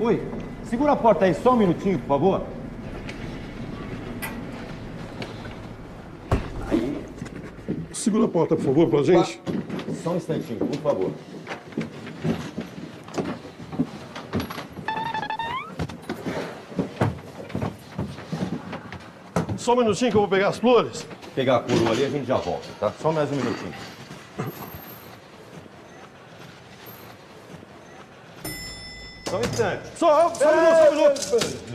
Oi, segura a porta aí só um minutinho, por favor. Aí. Segura a porta, por favor, pra gente. Só um instantinho, por favor. Só um minutinho que eu vou pegar as flores. Pegar a coroa ali, a gente já volta, tá? Só mais um minutinho. Só um instante. Só um minuto.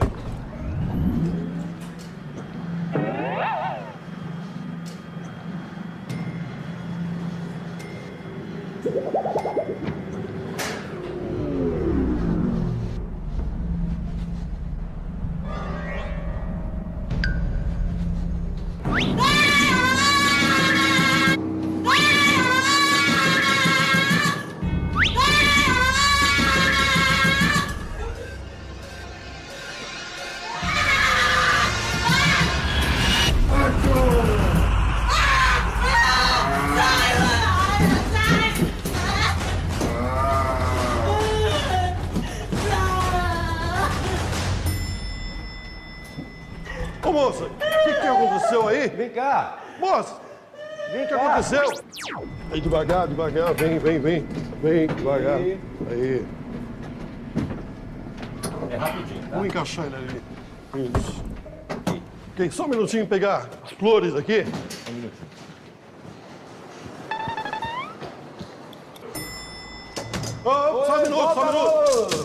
Ô, moça, o que aconteceu aí? Vem cá. Moça, Vem o que cá. aconteceu? Aí, devagar, vem. Vem, devagar. Aí. É rapidinho, tá? Vamos encaixar ele ali. Isso. Ok, só um minutinho pegar as flores aqui. Um minutinho. Só um minuto.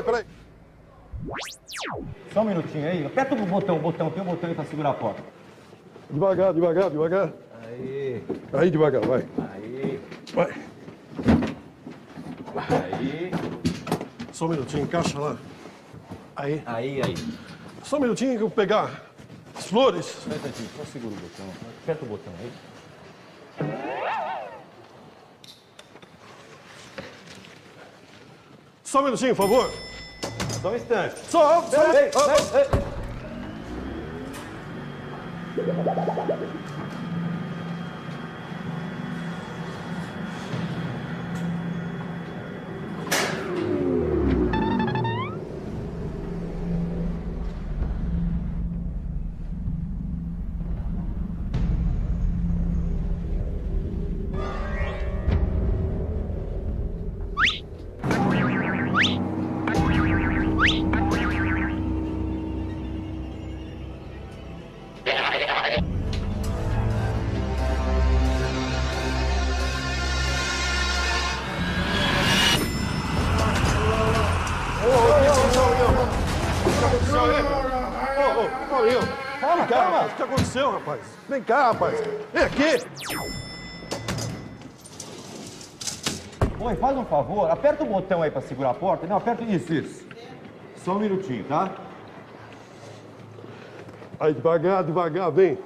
Peraí. Só um minutinho aí. Aperta o botão, tem um botão aí pra segurar a porta. Devagar. Aí, devagar, vai. Aí. Vai. Aí. Só um minutinho, encaixa lá. Aí. Aí. Só um minutinho que eu vou pegar as flores. Só um instantinho, só segura o botão. Aperta o botão aí. Só um minutinho, por favor. Só um instante. Só. Ei. Paulinho, calma. O que aconteceu, rapaz? Vem cá, rapaz. Vem aqui. Oi, faz um favor, aperta o botão aí pra segurar a porta. Não, aperta isso. Só um minutinho, tá? Aí, devagar, vem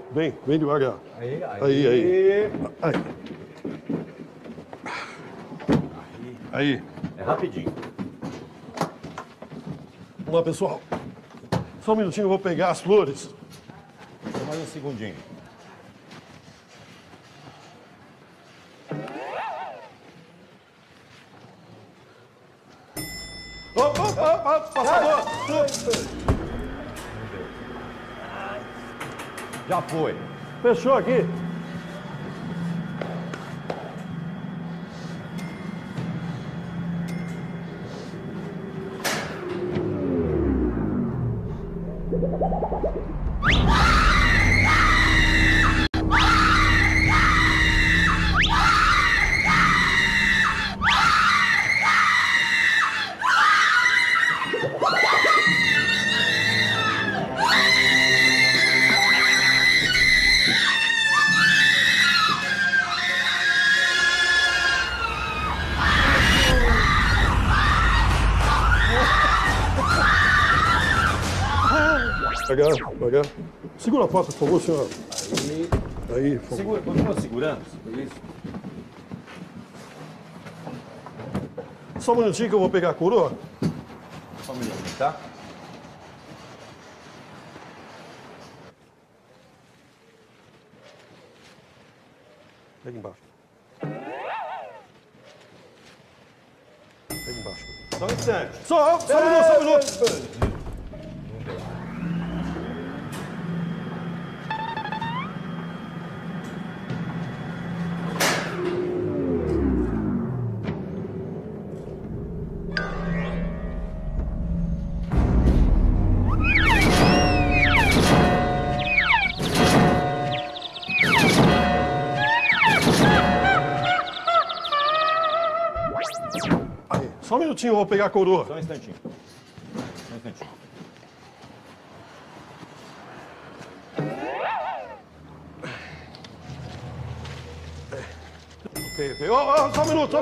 devagar. Aí. É rapidinho. Vamos lá, pessoal. Só um minutinho, eu vou pegar as flores. Só mais um segundinho. Opa, passador! Já foi. Fechou aqui. Devagar. Segura a porta, por favor, senhor. Aí, por favor. Segura, continua segurando. Isso. Só um minutinho que eu vou pegar a coroa. Só um minutinho, tá? Pega embaixo. Pega embaixo. Só um instante. Só um minuto. Só um minutinho, eu vou pegar a coroa. Só um instantinho. Só um instantinho. Ok. Só um minuto.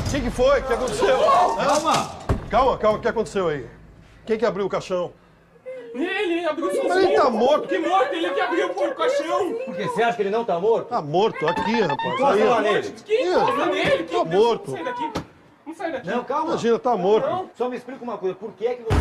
O que foi? O que aconteceu? Calma, o que aconteceu aí? Quem que abriu o caixão? Ele abriu sozinho. Mas ele tá morto. Que morto? Ele que abriu o caixão. Por que? Você acha que ele não tá morto? Tá morto, aqui, rapaz. Encosta Aí, lá ó. nele. Quem encosta nele? Tá morto. Não sai daqui. Não sai daqui. Não, calma. Imagina, tá morto. Não. Só me explica uma coisa. Por que você...